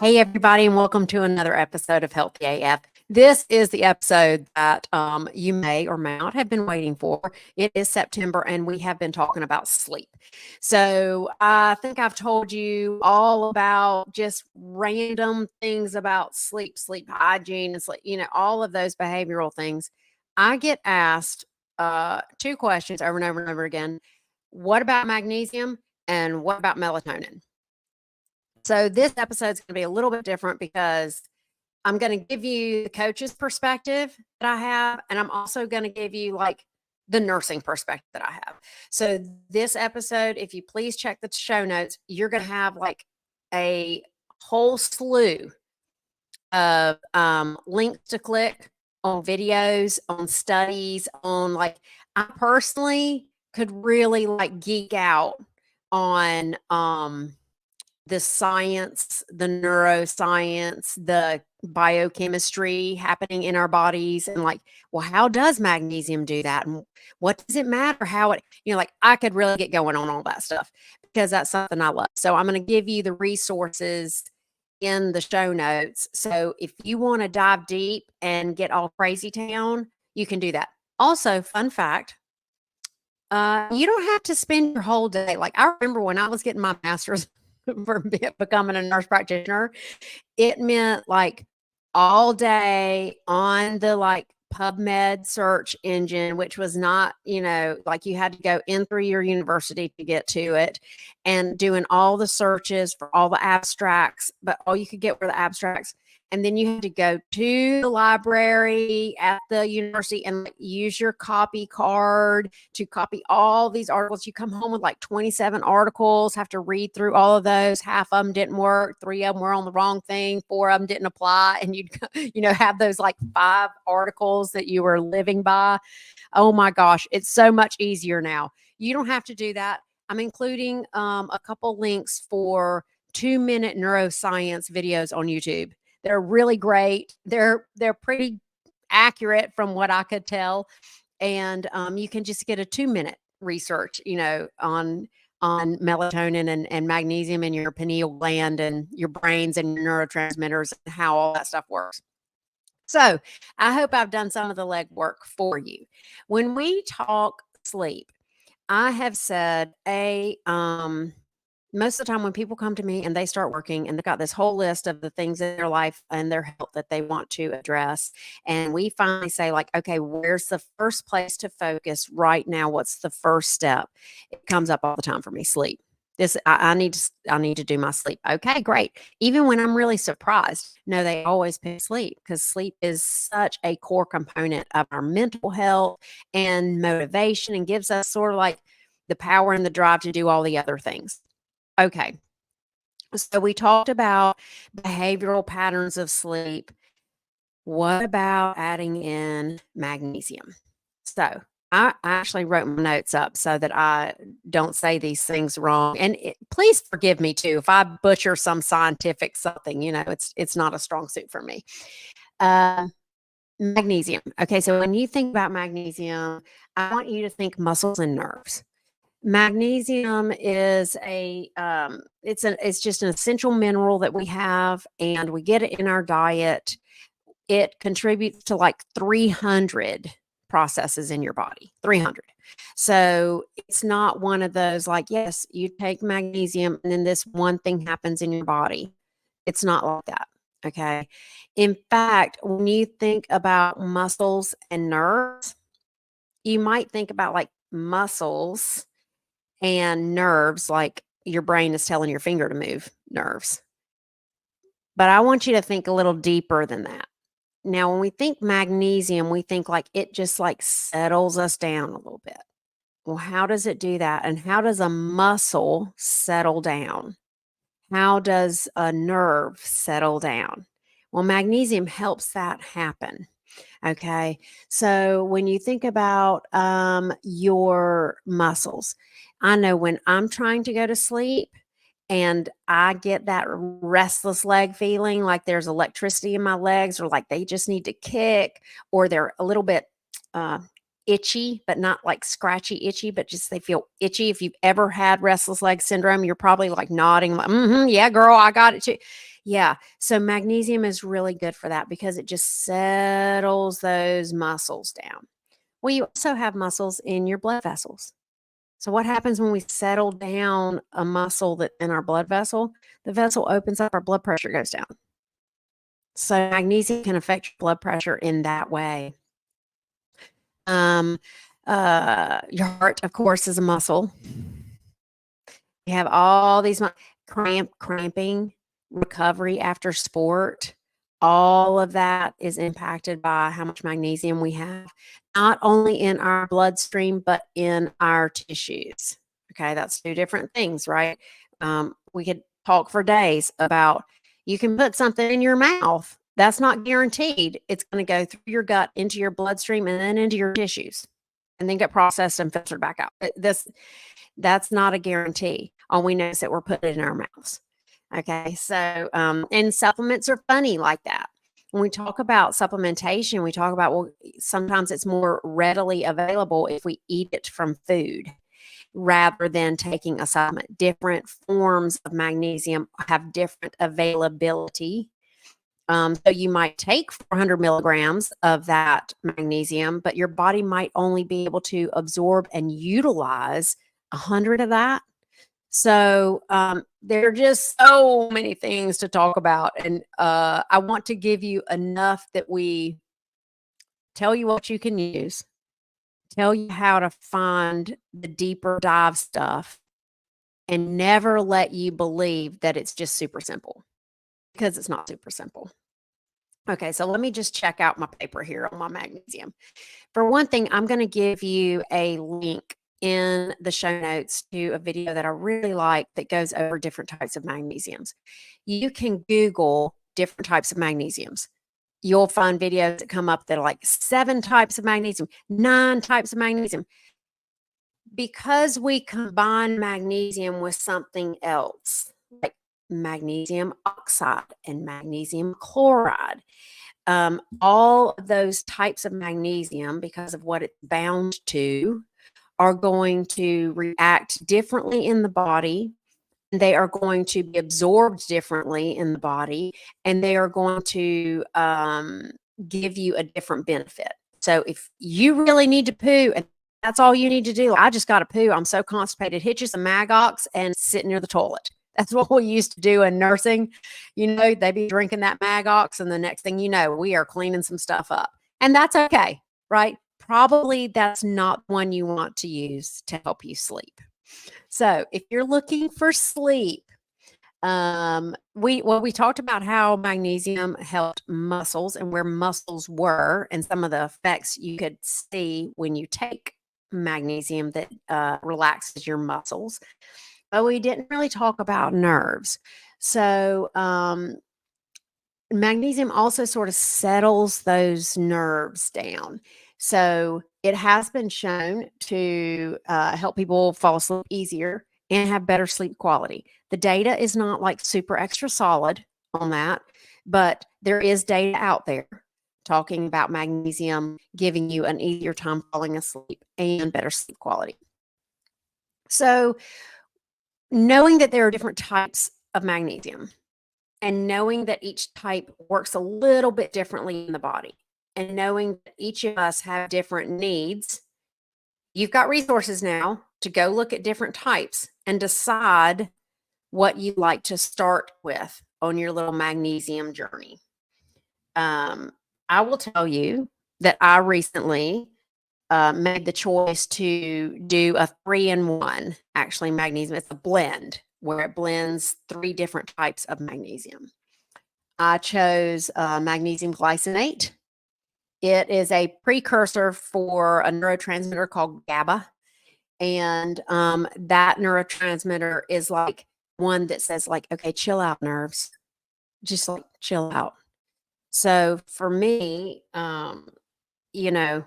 Hey, everybody, and welcome to another episode of Healthy AF. This is the episode that you may or may not have been waiting for. It is September, and we have been talking about sleep. So I think I've told you all about just random things about sleep hygiene, and sleep, all of those behavioral things. I get asked two questions over and over and over again. What about magnesium, and what about melatonin? So this episode is going to be a little bit different because I'm going to give you the coach's perspective that I have, and I'm also going to give you like the nursing perspective that I have. So this episode, if you please check the show notes, you're going to have like a whole slew of links to click on videos, on studies, on like I personally could really like geek out on the science, the neuroscience, the biochemistry happening in our bodies, and like, well, how does magnesium do that? And what does it matter? How it, like I could really get going on all that stuff because that's something I love. So I'm going to give you the resources in the show notes. So if you want to dive deep and get all crazy town, you can do that. Also, fun fact, you don't have to spend your whole day. Like I remember when I was getting my master's for becoming a nurse practitioner, it meant like all day on the like PubMed search engine, which was not, like you had to go in through your university to get to it, and doing all the searches for all the abstracts, but all you could get were the abstracts. And then you had to go to the library at the university and like, use your copy card to copy all these articles. You come home with like 27 articles, have to read through all of those. Half of them didn't work. 3 of them were on the wrong thing. 4 of them didn't apply. And you'd, have those like 5 articles that you were living by. Oh my gosh, it's so much easier now. You don't have to do that. I'm including a couple links for 2-minute neuroscience videos on YouTube. They're really great. They're pretty accurate from what I could tell. And you can just get a 2-minute research, on melatonin and magnesium in your pineal gland and your brains and your neurotransmitters and how all that stuff works. So I hope I've done some of the legwork for you. When we talk sleep, I have said most of the time when people come to me and they start working and they've got this whole list of the things in their life and their health that they want to address, and we finally say like, okay, where's the first place to focus right now? What's the first step? It comes up all the time for me: sleep. I need to do my sleep. Okay, great. Even when I'm really surprised, no, they always pick sleep because sleep is such a core component of our mental health and motivation, and gives us sort of like the power and the drive to do all the other things. Okay. So we talked about behavioral patterns of sleep. What about adding in magnesium? So I actually wrote my notes up so that I don't say these things wrong. And please forgive me too if I butcher some scientific something. It's not a strong suit for me. Magnesium. Okay, so when you think about magnesium, I want you to think muscles and nerves. Magnesium is it's just an essential mineral that we have, and we get it in our diet. It contributes to like 300 processes in your body, 300. So it's not one of those like, yes, you take magnesium and then this one thing happens in your body. It's not like that. Okay. In fact, when you think about muscles and nerves, you might think about like muscles and nerves, like your brain is telling your finger to move, nerves. But I want you to think a little deeper than that. Now, when we think magnesium, we think like it just like settles us down a little bit. Well, how does it do that? And how does a muscle settle down? How does a nerve settle down? Well, magnesium helps that happen. Okay. So when you think about your muscles, I know when I'm trying to go to sleep and I get that restless leg feeling, like there's electricity in my legs, or like they just need to kick, or they're a little bit itchy, but not like scratchy itchy, but just they feel itchy. If you've ever had restless leg syndrome, you're probably like nodding, like, yeah, girl, I got it too. Yeah. So magnesium is really good for that because it just settles those muscles down. Well, you also have muscles in your blood vessels. So what happens when we settle down a muscle that's in our blood vessel? The vessel opens up, our blood pressure goes down. So magnesium can affect your blood pressure in that way. Um, your heart, of course, is a muscle. You have all these cramping, recovery after sport. All of that is impacted by how much magnesium we have, not only in our bloodstream, but in our tissues. Okay, that's two different things, right? We could talk for days about you can put something in your mouth. That's not guaranteed. It's going to go through your gut into your bloodstream and then into your tissues and then get processed and filtered back out. That's not a guarantee. All we know is that we're putting it in our mouths. Okay. So, and supplements are funny like that. When we talk about supplementation, we talk about, well, sometimes it's more readily available if we eat it from food rather than taking a supplement. Different forms of magnesium have different availability. So you might take 400 milligrams of that magnesium, but your body might only be able to absorb and utilize 100 of that. So there are just so many things to talk about. And I want to give you enough that we tell you what you can use, tell you how to find the deeper dive stuff, and never let you believe that it's just super simple because it's not super simple. Okay, so let me just check out my paper here on my magnesium. For one thing, I'm going to give you a link in the show notes to a video that I really like that goes over different types of magnesiums. You can Google different types of magnesiums. You'll find videos that come up that are like 7 types of magnesium, 9 types of magnesium. Because we combine magnesium with something else, like magnesium oxide and magnesium chloride, all of those types of magnesium, because of what it's bound to, are going to react differently in the body. They are going to be absorbed differently in the body, and they are going to give you a different benefit. So if you really need to poo, and that's all you need to do, I just got to poo. I'm so constipated. Hit you some Magox and sit near the toilet. That's what we used to do in nursing. They'd be drinking that Magox, and the next thing you know, we are cleaning some stuff up. And that's okay, right? Probably that's not one you want to use to help you sleep. So if you're looking for sleep, we talked about how magnesium helped muscles and where muscles were, and some of the effects you could see when you take magnesium that relaxes your muscles. But we didn't really talk about nerves. So magnesium also sort of settles those nerves down. So it has been shown to help people fall asleep easier and have better sleep quality. The data is not like super extra solid on that, but there is data out there talking about magnesium giving you an easier time falling asleep and better sleep quality. So knowing that there are different types of magnesium, and knowing that each type works a little bit differently in the body, and knowing that each of us have different needs, you've got resources now to go look at different types and decide what you'd like to start with on your little magnesium journey. I will tell you that I recently made the choice to do a 3-in-1, actually magnesium. It's a blend where it blends 3 different types of magnesium. I chose magnesium glycinate. It is a precursor for a neurotransmitter called GABA. And that neurotransmitter is like one that says, like, okay, chill out, nerves. Just like chill out. So for me, you know,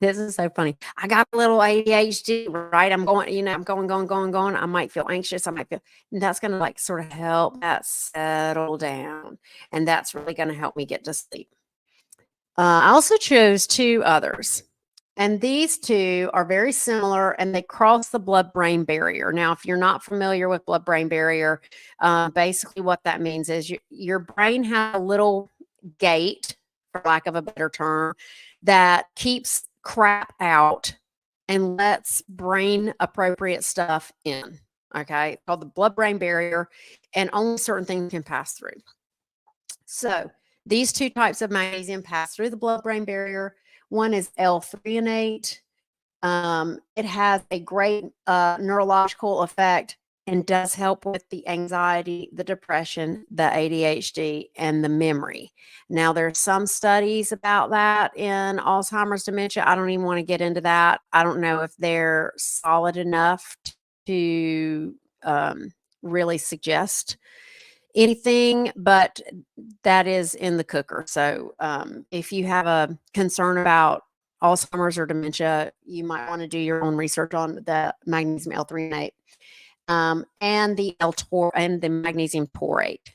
this is so funny. I got a little ADHD, right? I'm going, I'm going. I might feel anxious. And that's going to like sort of help that settle down. And that's really going to help me get to sleep. I also chose 2 others. And these two are very similar and they cross the blood-brain barrier. Now, if you're not familiar with blood-brain barrier, basically what that means is your brain has a little gate, for lack of a better term, that keeps crap out and lets brain appropriate stuff in. Okay, it's called the blood-brain barrier, and only certain things can pass through. So these two types of magnesium pass through the blood-brain barrier. One is L-threonate. It has a great neurological effect and does help with the anxiety, the depression, the ADHD, and the memory. Now, there's some studies about that in Alzheimer's dementia. I don't even want to get into that. I don't know if they're solid enough to really suggest anything, but that is in the cooker. So if you have a concern about Alzheimer's or dementia, you might want to do your own research on the magnesium L-threonate and the magnesium taurate.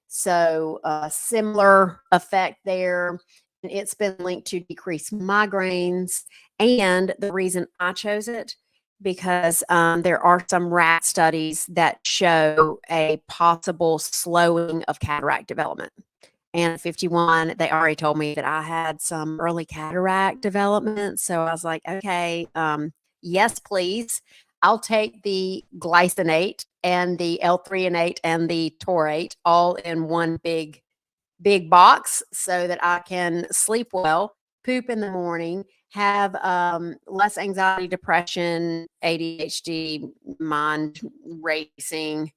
So similar effect there. It's been linked to decrease migraines. And the reason I chose it, because there are some rat studies that show a possible slowing of cataract development. And at 51, they already told me that I had some early cataract development. So I was like, okay, yes, please. I'll take the glycinate and the L-threonate and the taurate all in one big box so that I can sleep well, poop in the morning, have less anxiety, depression, ADHD, mind racing,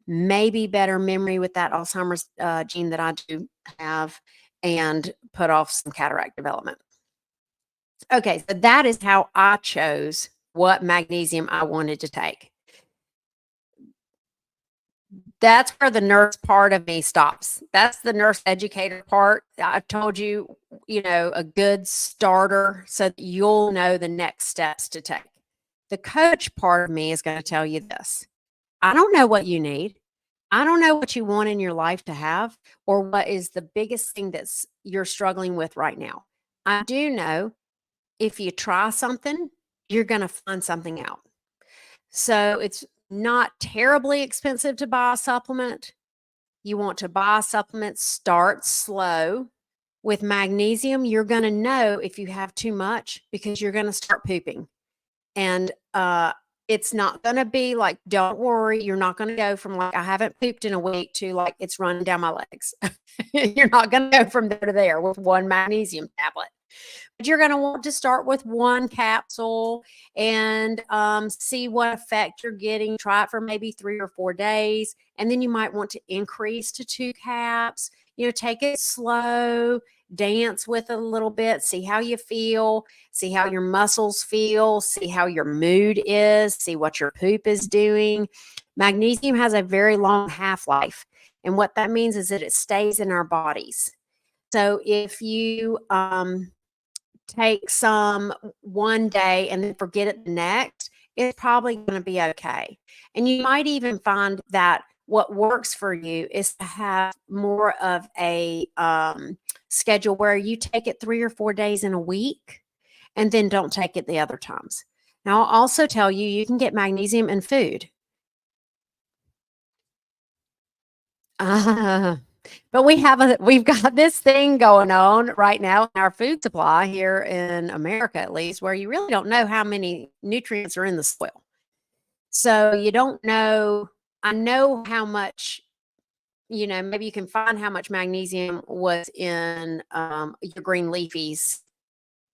maybe better memory with that Alzheimer's gene that I do have, and put off some cataract development. Okay, so that is how I chose what magnesium I wanted to take. That's where the nurse part of me stops. That's the nurse educator part. I've told you, a good starter so that you'll know the next steps to take. The coach part of me is going to tell you this. I don't know what you need. I don't know what you want in your life to have or what is the biggest thing that's you're struggling with right now. I do know if you try something, you're going to find something out. So it's not terribly expensive to buy a supplement. You want to buy a supplement, start slow. With magnesium, you're going to know if you have too much because you're going to start pooping. And it's not going to be like, don't worry, you're not going to go from like, I haven't pooped in a week to like, it's running down my legs. You're not going to go from there to there with one magnesium tablet. But you're going to want to start with one capsule and see what effect you're getting. Try it for maybe 3 or 4 days. And then you might want to increase to 2 caps. Take it slow, dance with it a little bit, see how you feel, see how your muscles feel, see how your mood is, see what your poop is doing. Magnesium has a very long half-life. And what that means is that it stays in our bodies. So if you take some one day and then forget it the next, it's probably going to be okay. And you might even find that what works for you is to have more of a schedule where you take it 3 or 4 days in a week and then don't take it the other times. Now, I'll also tell you, you can get magnesium in food. But we've got this thing going on right now in our food supply here in America, at least, where you really don't know how many nutrients are in the soil. So you don't know. I know how much, maybe you can find how much magnesium was in your green leafies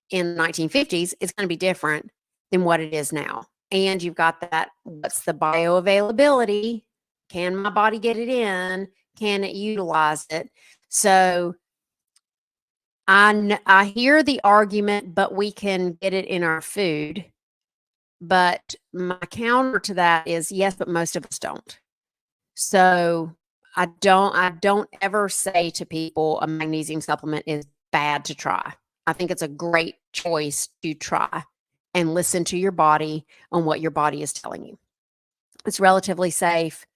in the 1950s. It's going to be different than what it is now. And you've got that, what's the bioavailability? Can my body get it in? Can it utilize it? So I hear the argument, but we can get it in our food. But my counter to that is yes, but most of us don't. So I don't ever say to people a magnesium supplement is bad to try. I think it's a great choice to try and listen to your body on what your body is telling you. It's relatively safe.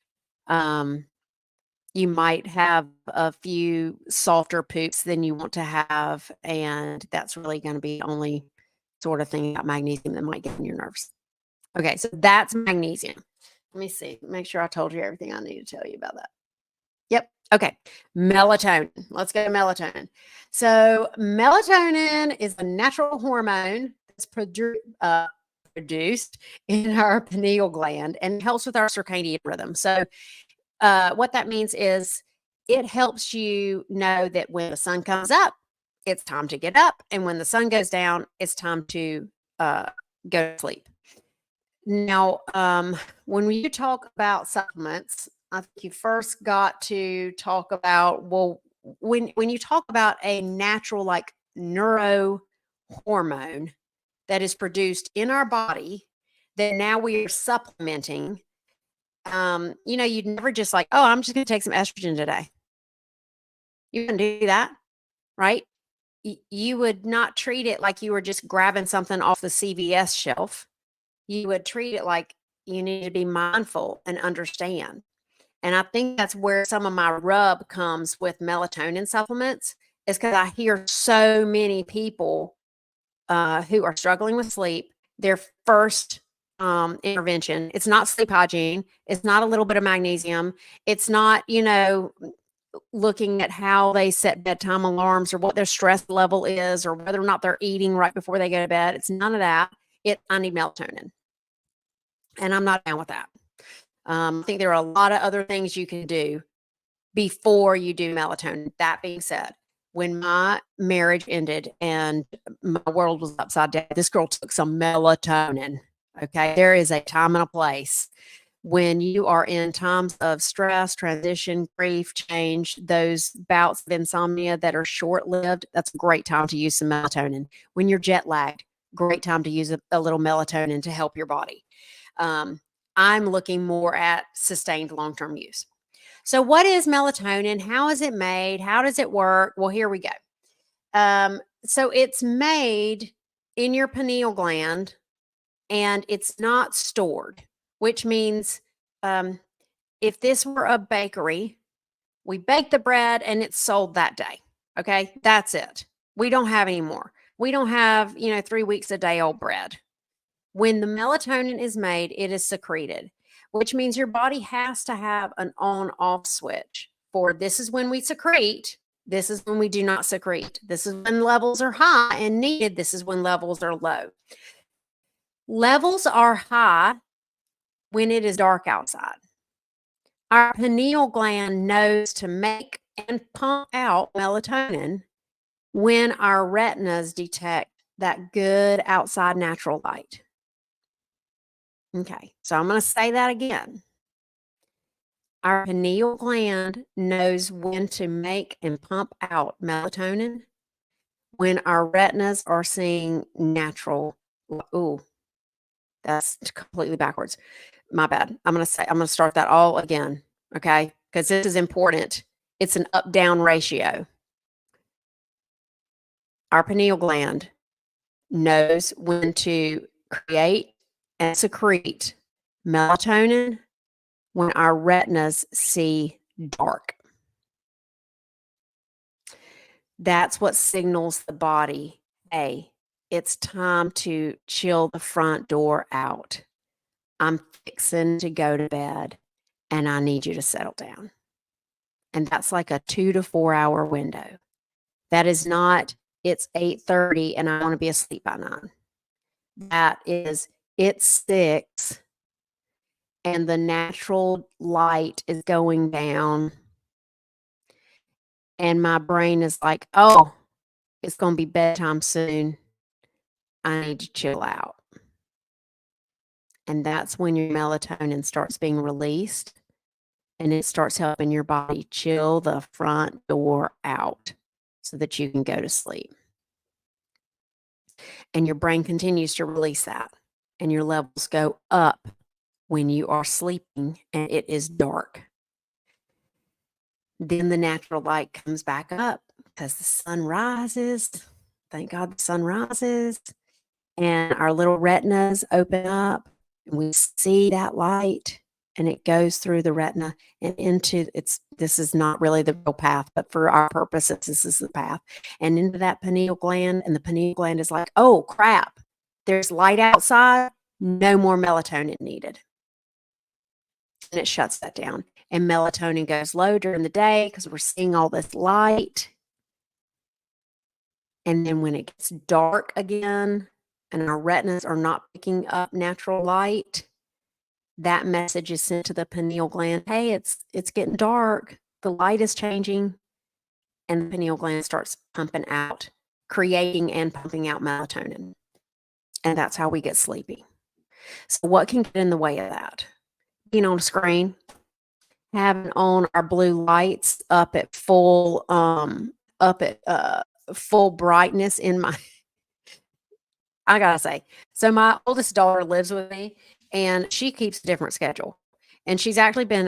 You might have a few softer poops than you want to have, and that's really going to be only sort of thing about magnesium that might get in your nerves. Okay, so that's magnesium. Let me see. Make sure I told you everything I need to tell you about that. Yep. Okay. Melatonin. Let's go to melatonin. So, melatonin is a natural hormone that's produced in our pineal gland and helps with our circadian rhythm. So, what that means is it helps you know that when the sun comes up, it's time to get up. And when the sun goes down, it's time to go to sleep. Now, when you talk about supplements, I think you first got to talk about, well, when you talk about a natural like neuro hormone that is produced in our body that now we are supplementing, you'd never just like, oh, I'm just going to take some estrogen today. You can do that, right? You would not treat it like you were just grabbing something off the CVS shelf. You would treat it like you need to be mindful and understand. And I think that's where some of my rub comes with melatonin supplements, is because I hear so many people who are struggling with sleep, their first intervention, it's not sleep hygiene, it's not a little bit of magnesium, it's not, looking at how they set bedtime alarms or what their stress level is or whether or not they're eating right before they go to bed. It's none of that. I need melatonin. And I'm not down with that. I think there are a lot of other things you can do before you do melatonin. That being said, when my marriage ended and my world was upside down, this girl took some melatonin. Okay. There is a time and a place. When you are in times of stress, transition, grief, change, those bouts of insomnia that are short lived, that's a great time to use some melatonin. When you're jet lagged, great time to use a little melatonin to help your body. I'm looking more at sustained long term use. So, what is melatonin? How is it made? How does it work? Well, here we go. So, it's made in your pineal gland and it's not stored, which means if this were a bakery, we bake the bread and it's sold that day. Okay, that's it. We don't have any more. We don't have, 3 weeks a day old bread. When the melatonin is made, it is secreted, which means your body has to have an on-off switch for this is when we secrete, this is when we do not secrete. This is when levels are high and needed, this is when levels are low. Levels are high when it is dark outside. Our pineal gland knows to make and pump out melatonin when our retinas detect that good outside natural light. Okay, so I'm going to say that again. Our pineal gland knows when to make and pump out melatonin when our retinas are seeing natural. Ooh, that's completely backwards. My bad. I'm going to start that all again. Okay, because this is important. It's an up-down ratio. Our pineal gland knows when to create and secrete melatonin when our retinas see dark. That's what signals the body, hey, it's time to chill the front door out. I'm fixing to go to bed and I need you to settle down. And that's like a 2 to 4 hour window. That is not, it's 8:30 and I want to be asleep by 9. That is, it's 6 and the natural light is going down. And my brain is like, oh, it's going to be bedtime soon. I need to chill out. And that's when your melatonin starts being released and it starts helping your body chill the front door out so that you can go to sleep. And your brain continues to release that. And your levels go up when you are sleeping and it is dark. Then the natural light comes back up because the sun rises. Thank God the sun rises. And our little retinas open up and we see that light and it goes through the retina and into this is not really the real path, but for our purposes, this is the path and into that pineal gland. And the pineal gland is like, oh crap, there's light outside, no more melatonin needed. And it shuts that down. And melatonin goes low during the day because we're seeing all this light. And then when it gets dark again and our retinas are not picking up natural light, that message is sent to the pineal gland. Hey, it's getting dark. The light is changing. And the pineal gland starts pumping out, creating and pumping out melatonin. And that's how we get sleepy. So what can get in the way of that? Being on a screen, having on our blue lights up at full full brightness in my I gotta say, so my oldest daughter lives with me and she keeps a different schedule. And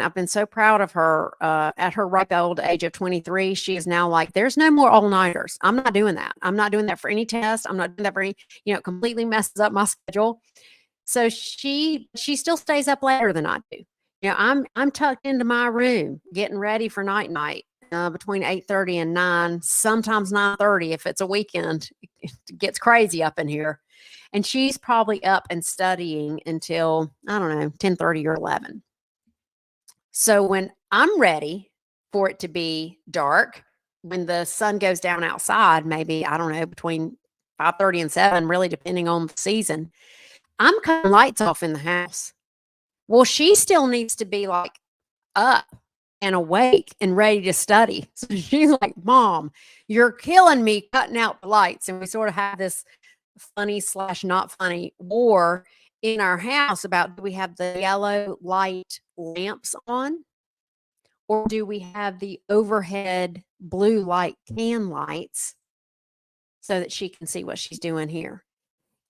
I've been so proud of her at her ripe old age of 23. She is now like, there's no more all-nighters. I'm not doing that. I'm not doing that for any test. I'm not doing that for any, it completely messes up my schedule. So she still stays up later than I do. I'm tucked into my room getting ready for night between 8:30 and 9, sometimes 9:30 if it's a weekend. It gets crazy up in here. And she's probably up and studying until, I don't know, 10:30 or 11. So when I'm ready for it to be dark, when the sun goes down outside, maybe, I don't know, between 5:30 and 7, really depending on the season, I'm cutting lights off in the house. Well, she still needs to be like up and awake and ready to study. So she's like, Mom, you're killing me cutting out the lights. And we sort of have this funny / not funny war in our house about, do we have the yellow light lamps on or do we have the overhead blue light can lights so that she can see what she's doing here?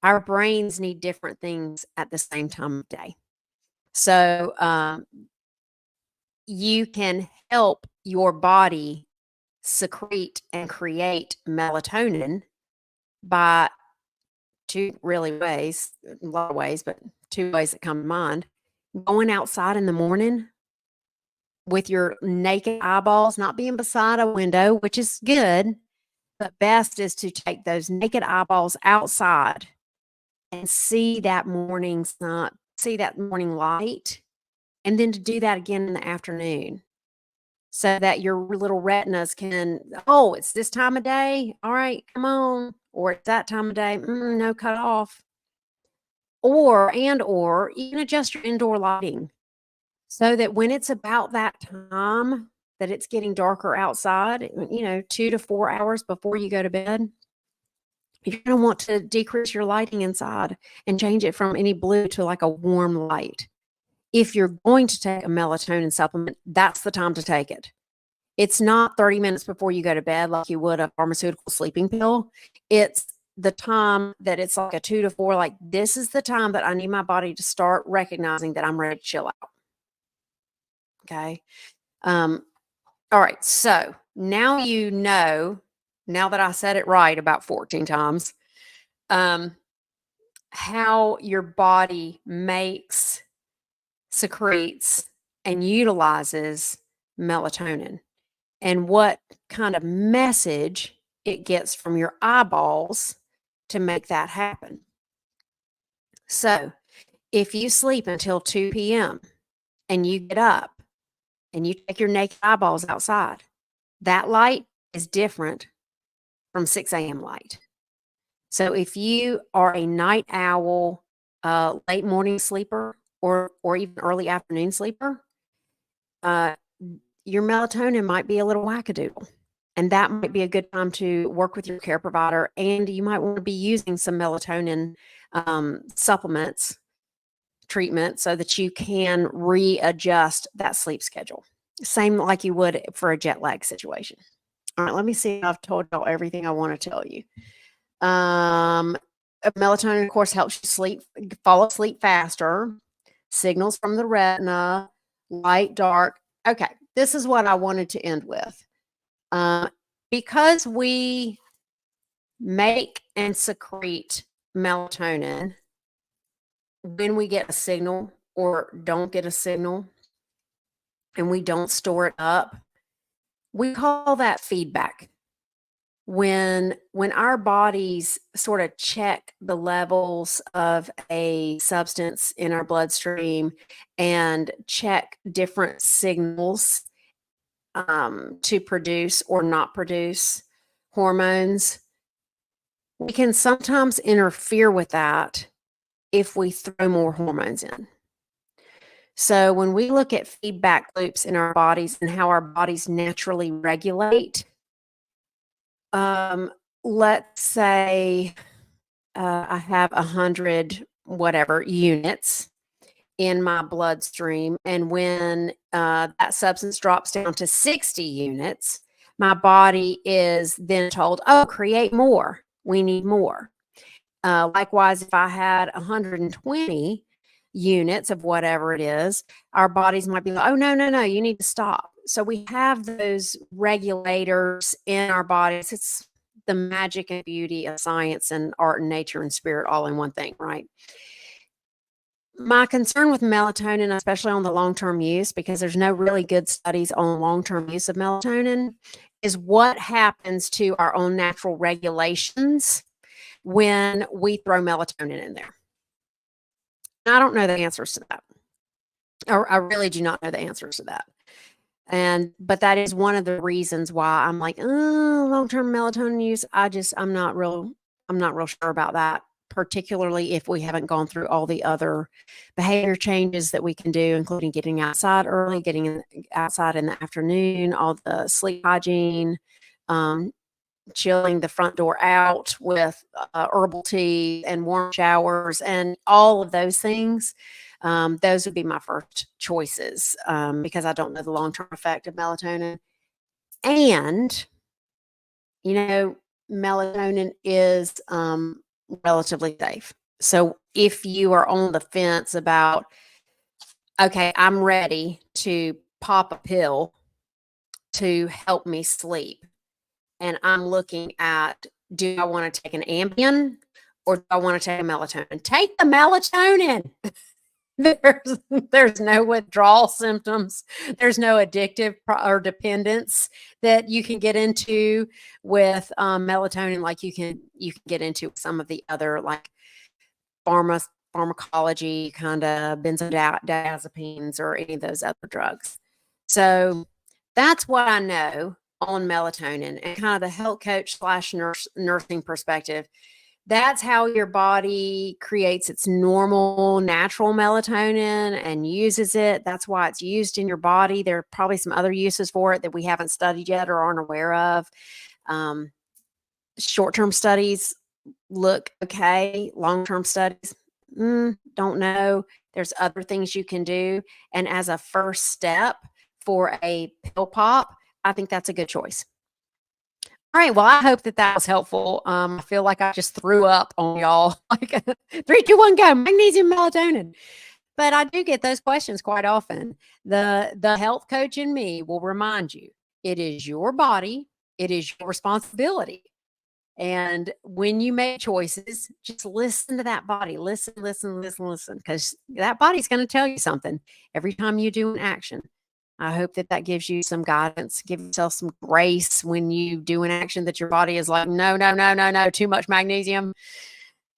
Our brains need different things at the same time of day. So you can help your body secrete and create melatonin by two really ways, a lot of ways, but two ways that come to mind. Going outside in the morning with your naked eyeballs, not being beside a window, which is good, but best is to take those naked eyeballs outside and see that morning sun, see that morning light, and then to do that again in the afternoon so that your little retinas can, oh, it's this time of day. All right, come on. Or it's that time of day. No, cut off. Or you can adjust your indoor lighting so that when it's about that time that it's getting darker outside, 2 to 4 hours before you go to bed, you're going to want to decrease your lighting inside and change it from any blue to like a warm light. If you're going to take a melatonin supplement, that's the time to take it. It's not 30 minutes before you go to bed like you would a pharmaceutical sleeping pill. It's the time that it's like a 2 to 4, like this is the time that I need my body to start recognizing that I'm ready to chill out. Okay. All right. So now now that I said it right about 14 times, how your body makes, secretes, and utilizes melatonin and what kind of message it gets from your eyeballs to make that happen. So if you sleep until 2 p.m. and you get up and you take your naked eyeballs outside, that light is different from 6 a.m. light. So if you are a night owl, late morning sleeper, or even early afternoon sleeper, your melatonin might be a little wackadoodle. And that might be a good time to work with your care provider. And you might want to be using some melatonin supplements, treatment, so that you can readjust that sleep schedule. Same like you would for a jet lag situation. All right, let me see if I've told y'all everything I want to tell you. Melatonin, of course, helps you fall asleep faster, signals from the retina, light, dark. Okay, this is what I wanted to end with. Because we make and secrete melatonin when we get a signal or don't get a signal, and we don't store it up, we call that feedback. When our bodies sort of check the levels of a substance in our bloodstream and check different signals to produce or not produce hormones, we can sometimes interfere with that if we throw more hormones in. So when we look at feedback loops in our bodies and how our bodies naturally regulate, let's say I have 100 whatever units in my bloodstream, and when that substance drops down to 60 units, my body is then told, oh, create more. We need more. Likewise, if I had 120 units of whatever it is, our bodies might be like, oh, no, no, no, you need to stop. So we have those regulators in our bodies. It's the magic and beauty of science and art and nature and spirit all in one thing, right? My concern with melatonin, especially on the long-term use, because there's no really good studies on long-term use of melatonin, is what happens to our own natural regulations when we throw melatonin in there. I don't know the answers to that. Or I really do not know the answers to that. But that is one of the reasons why I'm like, oh, long-term melatonin use. I'm not real sure about that, particularly if we haven't gone through all the other behavior changes that we can do, including getting outside early, getting outside in the afternoon, all the sleep hygiene, chilling the front door out with herbal tea and warm showers and all of those things. Those would be my first choices because I don't know the long-term effect of melatonin. And, melatonin is relatively safe. So if you are on the fence about, okay, I'm ready to pop a pill to help me sleep, and I'm looking at, do I want to take an Ambien or do I want to take a melatonin? Take the melatonin. There's no withdrawal symptoms. There's no addictive or dependence that you can get into with melatonin, like you can get into some of the other like pharmacology kind of benzodiazepines or any of those other drugs. So that's what I know on melatonin and kind of the health coach / nursing perspective. That's how your body creates its normal, natural melatonin and uses it. That's why it's used in your body. There are probably some other uses for it that we haven't studied yet or aren't aware of. Short-term studies look okay. Long-term studies, don't know. There's other things you can do. And as a first step for a pill pop, I think that's a good choice. All right. Well, I hope that was helpful. I feel like I just threw up on y'all. Like 3, 2, 1, go. Magnesium, melatonin. But I do get those questions quite often. The health coach in me will remind you, it is your body. It is your responsibility. And when you make choices, just listen to that body. Listen, because that body's going to tell you something every time you do an action. I hope that gives you some guidance, give yourself some grace when you do an action that your body is like, no, no, no, no, no, too much magnesium.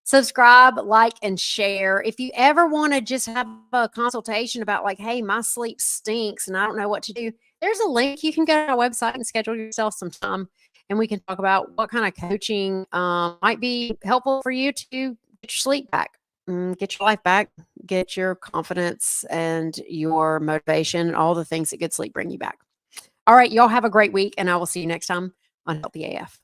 Subscribe, like, and share. If you ever want to just have a consultation about like, hey, my sleep stinks and I don't know what to do, there's a link. You can go to our website and schedule yourself some time and we can talk about what kind of coaching might be helpful for you to get your sleep back. Get your life back, get your confidence and your motivation, and all the things that good sleep bring you back. All right, y'all have a great week, and I will see you next time on Healthy AF.